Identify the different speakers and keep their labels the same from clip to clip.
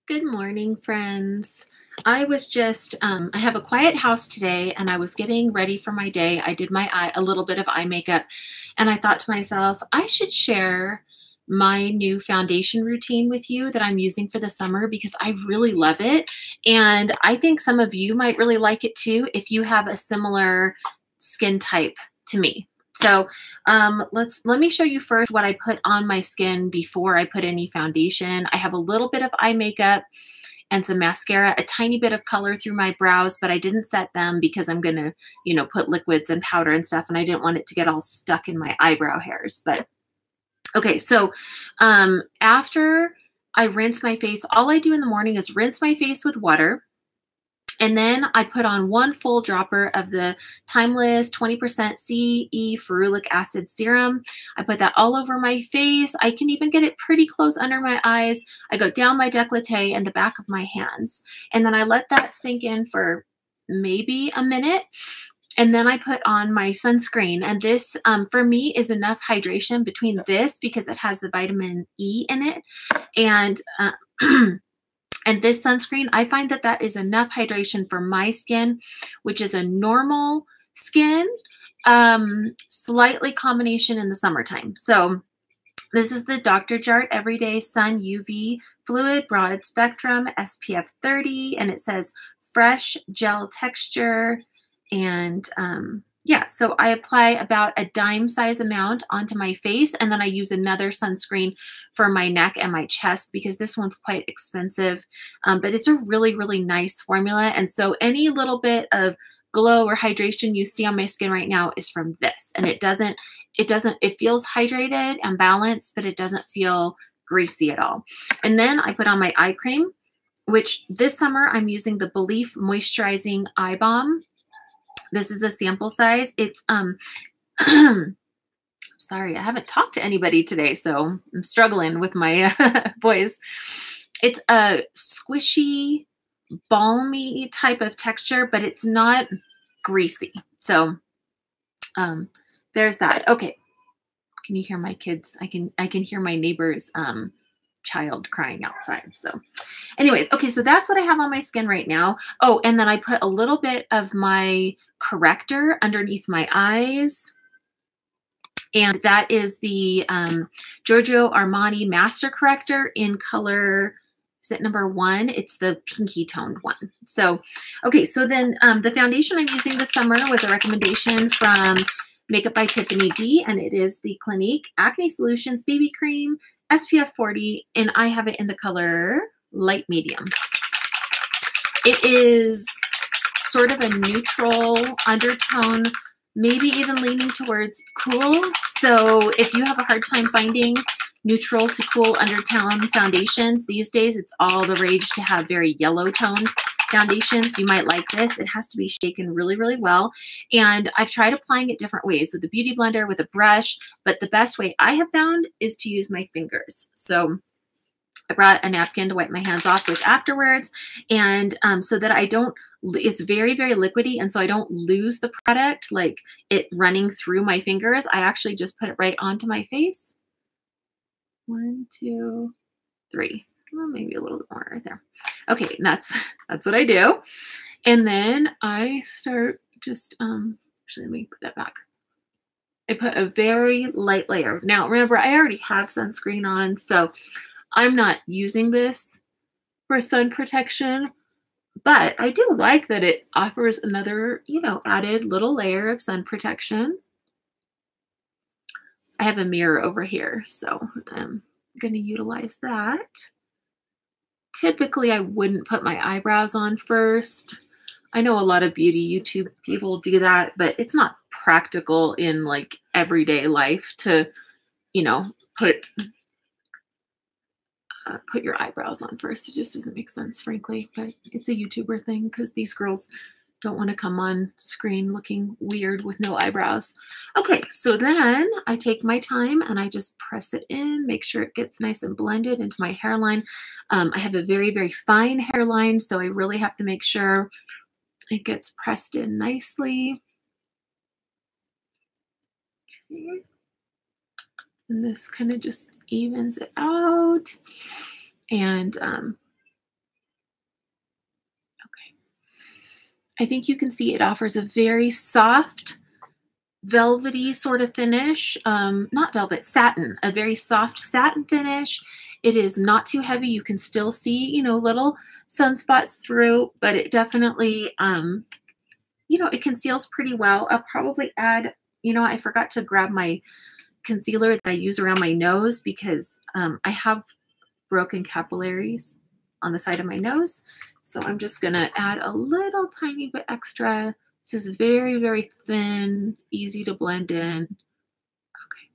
Speaker 1: Good morning, friends. I was just, I have a quiet house today and I was getting ready for my day. I did a little bit of eye makeup, and I thought to myself, I should share my new foundation routine with you that I'm using for the summer because I really love it. And I think some of you might really like it too if you have a similar skin type to me. So let me show you first what I put on my skin before I put any foundation. I have a little bit of eye makeup and some mascara, a tiny bit of color through my brows, but I didn't set them because I'm gonna, put liquids and powder and stuff, and I didn't want it to get all stuck in my eyebrow hairs. But okay, so after I rinse my face, all I do in the morning is rinse my face with water. And then I put on one full dropper of the Timeless 20% CE ferulic acid serum. I put that all over my face. I can even get it pretty close under my eyes. I go down my décolleté and the back of my hands. And then I let that sink in for maybe a minute. And then I put on my sunscreen. And this, for me, is enough hydration between this because it has the vitamin E in it. And and this sunscreen, I find that that is enough hydration for my skin, which is a normal skin, slightly combination in the summertime. So this is the Dr. Jart Everyday Sun UV Fluid Broad Spectrum SPF 30, and it says fresh gel texture. And yeah, so I apply about a dime size amount onto my face, and then I use another sunscreen for my neck and my chest because this one's quite expensive, but it's a really, really nice formula. And so any little bit of glow or hydration you see on my skin right now is from this. And it feels hydrated and balanced, but it doesn't feel greasy at all. And then I put on my eye cream, which this summer I'm using the Belief Moisturizing Eye Balm. This is a sample size. It's, sorry, I haven't talked to anybody today, so I'm struggling with my voice. It's a squishy, balmy type of texture, but it's not greasy. So there's that. Okay. Can you hear my kids? I can hear my neighbor's child crying outside. So anyways, okay, so that's what I have on my skin right now. Oh, and then I put a little bit of my corrector underneath my eyes. And that is the Giorgio Armani Master Corrector in color, is it number 1? It's the pinky toned one. So, okay, so then the foundation I'm using this summer was a recommendation from Makeup by Tiffany D, and it is the Clinique Acne Solutions BB Cream SPF 40, and I have it in the color light medium. It is sort of a neutral undertone, maybe even leaning towards cool. So if you have a hard time finding neutral to cool undertone foundations these days, it's all the rage to have very yellow toned foundations. You might like this. It has to be shaken really, really well. And I've tried applying it different ways with a beauty blender, with a brush, but the best way I have found is to use my fingers. So I brought a napkin to wipe my hands off with afterwards, and so that I don't, it's very, very liquidy, and so I don't lose the product, like it running through my fingers. I actually just put it right onto my face. 1, 2, 3. Well, maybe a little bit more right there. Okay, and that's what I do. And then I start just, actually, let me put that back. I put a very light layer. Now, remember, I already have sunscreen on, so I'm not using this for sun protection, but I do like that it offers another, added little layer of sun protection. I have a mirror over here, so I'm going to utilize that. Typically, I wouldn't put my eyebrows on first. I know a lot of beauty YouTube people do that, but it's not practical in like everyday life to, put your eyebrows on first. It just doesn't make sense, frankly, but it's a YouTuber thing because these girls don't want to come on screen looking weird with no eyebrows. Okay, so then I take my time and I just press it in, make sure it gets nice and blended into my hairline. I have a very, very fine hairline, so I really have to make sure it gets pressed in nicely. Okay. And this kind of just evens it out. And I think you can see it offers a very soft, velvety sort of finish. Not velvet, satin, a very soft satin finish. It is not too heavy. You can still see, you know, little sunspots through, but it definitely, you know, it conceals pretty well. I'll probably add, you know, I forgot to grab my concealer that I use around my nose because I have broken capillaries on the side of my nose. So I'm just going to add a little tiny bit extra. This is very, very thin, easy to blend in. Okay.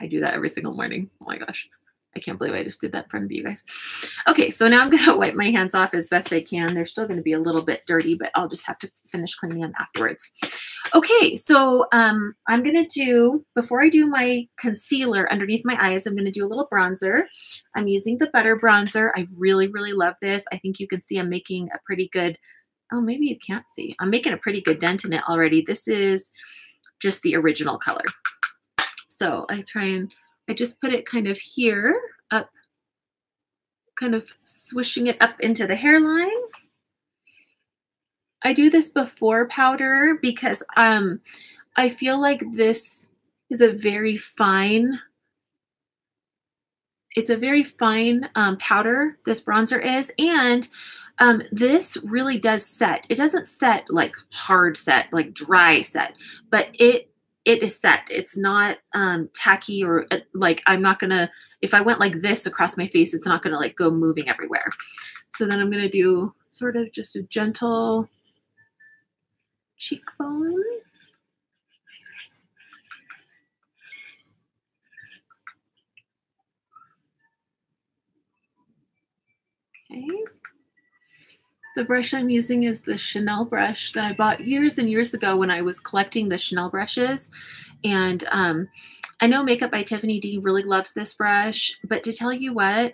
Speaker 1: I do that every single morning. Oh my gosh. I can't believe I just did that in front of you guys. Okay, so now I'm going to wipe my hands off as best I can. They're still going to be a little bit dirty, but I'll just have to finish cleaning them afterwards. Okay, so I'm going to do, before I do my concealer underneath my eyes, I'm going to do a little bronzer. I'm using the Butter Bronzer. I really, really love this. I think you can see I'm making a pretty good, oh, maybe you can't see. I'm making a pretty good dent in it already. This is just the original color. So I just put it kind of here, up, kind of swishing it up into the hairline. I do this before powder because I feel like this is a very fine, it's a very fine powder, this bronzer is, and this really does set. It doesn't set like hard set, like dry set, but it is set. It's not tacky or like I'm not gonna, if I went like this across my face, it's not gonna like go moving everywhere. So then I'm gonna do sort of just a gentle cheekbone. Okay. The brush I'm using is the Chanel brush that I bought years and years ago when I was collecting the Chanel brushes. And I know Makeup by Tiffany D really loves this brush, but to tell you what,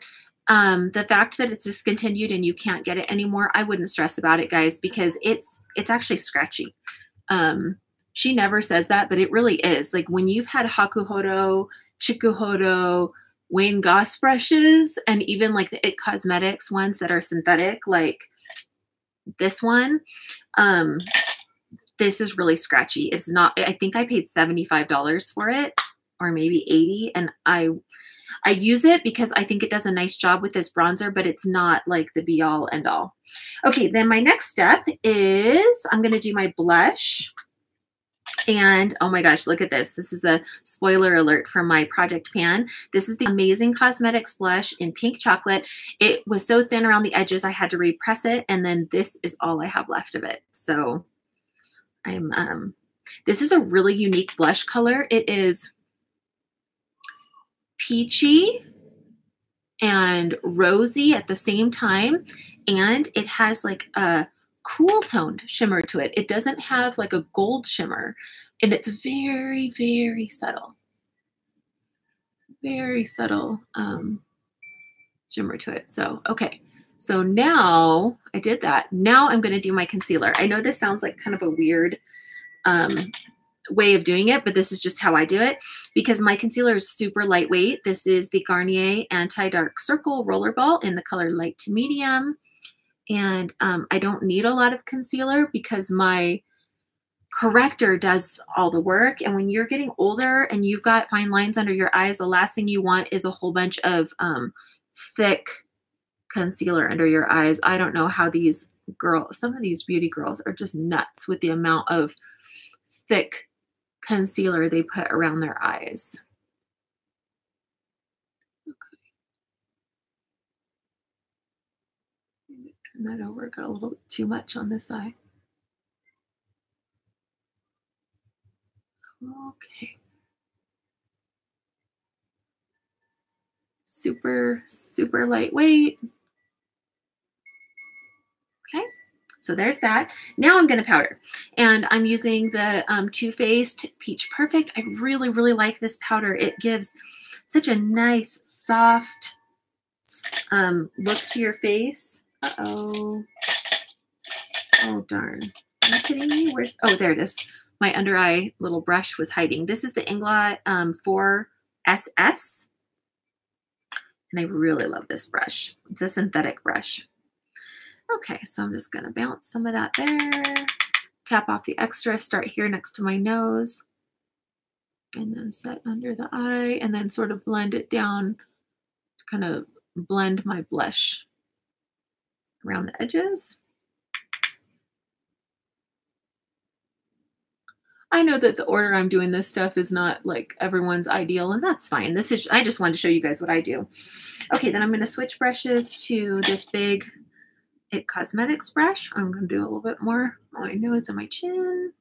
Speaker 1: the fact that it's discontinued and you can't get it anymore, I wouldn't stress about it, guys, because it's actually scratchy. She never says that, but it really is. Like when you've had Hakuhodo, Chikuhodo, Wayne Goss brushes, and even like the It Cosmetics ones that are synthetic, like this one, this is really scratchy. It's not, I think I paid $75 for it, or maybe 80, and I use it because I think it does a nice job with this bronzer, but it's not like the be all end all. Okay, then my next step is I'm going to do my blush. And oh my gosh, look at this. This is a spoiler alert from my project pan. This is the Amazing Cosmetics blush in pink chocolate. It was so thin around the edges, I had to repress it. And then this is all I have left of it. So this is a really unique blush color. It is peachy and rosy at the same time. And it has like a cool toned shimmer to it. It doesn't have like a gold shimmer, and it's very, very subtle. Very subtle shimmer to it. So, okay. So now I did that. Now I'm going to do my concealer. I know this sounds like kind of a weird way of doing it, but this is just how I do it because my concealer is super lightweight. This is the Garnier Anti-Dark Circle Rollerball in the color light to medium. And I don't need a lot of concealer because my corrector does all the work. And when you're getting older and you've got fine lines under your eyes, the last thing you want is a whole bunch of thick concealer under your eyes. I don't know how these girls, some of these beauty girls are just nuts with the amount of thick concealer they put around their eyes. Turn that over, got a little bit too much on this eye. Okay. Super, super lightweight. Okay, so there's that. Now I'm gonna powder. And I'm using the Too Faced Peach Perfect. I really, really like this powder. It gives such a nice, soft look to your face. Uh-oh. Oh, darn. Are you kidding me? Where's, oh, there it is. My under eye little brush was hiding. This is the Inglot 4SS. And I really love this brush. It's a synthetic brush. Okay, so I'm just going to bounce some of that there. Tap off the extra, start here next to my nose. And then set under the eye, and then sort of blend it down to kind of blend my blush around the edges. I know that the order I'm doing this stuff is not like everyone's ideal, and that's fine. I just wanted to show you guys what I do. Okay, then I'm going to switch brushes to this big It Cosmetics brush. I'm going to do a little bit more on my nose and my chin.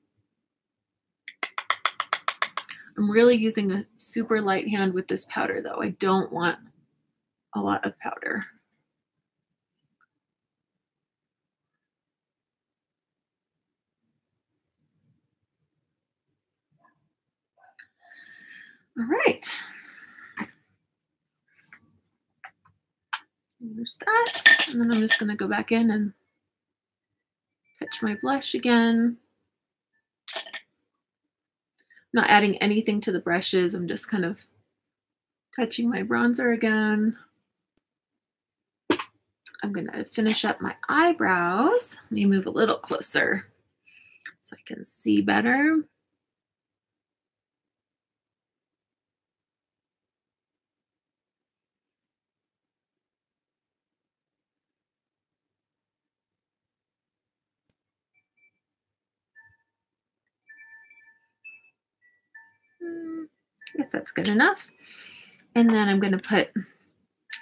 Speaker 1: I'm really using a super light hand with this powder, though. I don't want a lot of powder. All right. There's that. And then I'm just going to go back in and touch my blush again. Not adding anything to the brushes. I'm just kind of touching my bronzer again. I'm going to finish up my eyebrows. Let me move a little closer so I can see better. I guess that's good enough. And then I'm going to put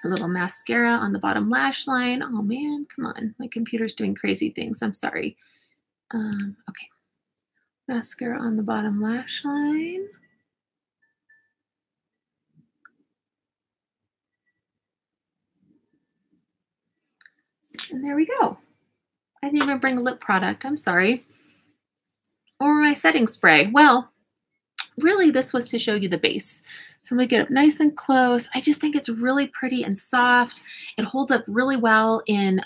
Speaker 1: a little mascara on the bottom lash line. Oh man, come on. My computer's doing crazy things. I'm sorry. Okay. Mascara on the bottom lash line. And there we go. I didn't even bring a lip product. I'm sorry. Or my setting spray. Well, really this was to show you the base. So I'm going to get up nice and close. I just think it's really pretty and soft. It holds up really well in,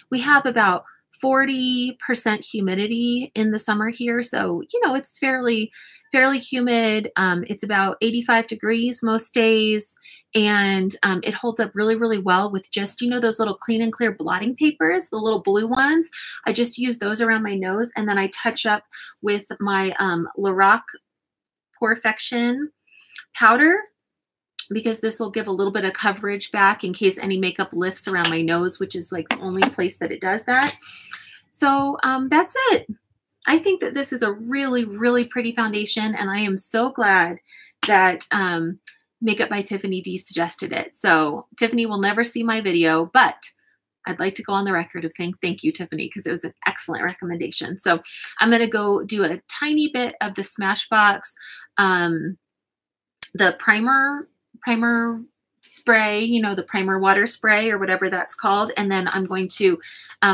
Speaker 1: we have about 40% humidity in the summer here. So, you know, it's fairly humid. It's about 85 degrees most days. And it holds up really, really well with just, you know, those little clean and clear blotting papers, the little blue ones. I just use those around my nose. And then I touch up with my Lorac Perfection powder, because this will give a little bit of coverage back in case any makeup lifts around my nose, which is like the only place that it does that. So that's it. I think that this is a really, really pretty foundation, and I am so glad that Makeup by Tiffany D suggested it. So Tiffany will never see my video, but I'd like to go on the record of saying thank you, Tiffany, because it was an excellent recommendation. So I'm going to go do a tiny bit of the Smashbox, the primer spray, you know, the primer water spray or whatever that's called. And then I'm going to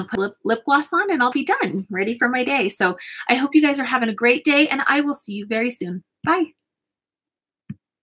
Speaker 1: put lip gloss on and I'll be done, ready for my day. So I hope you guys are having a great day, and I will see you very soon. Bye.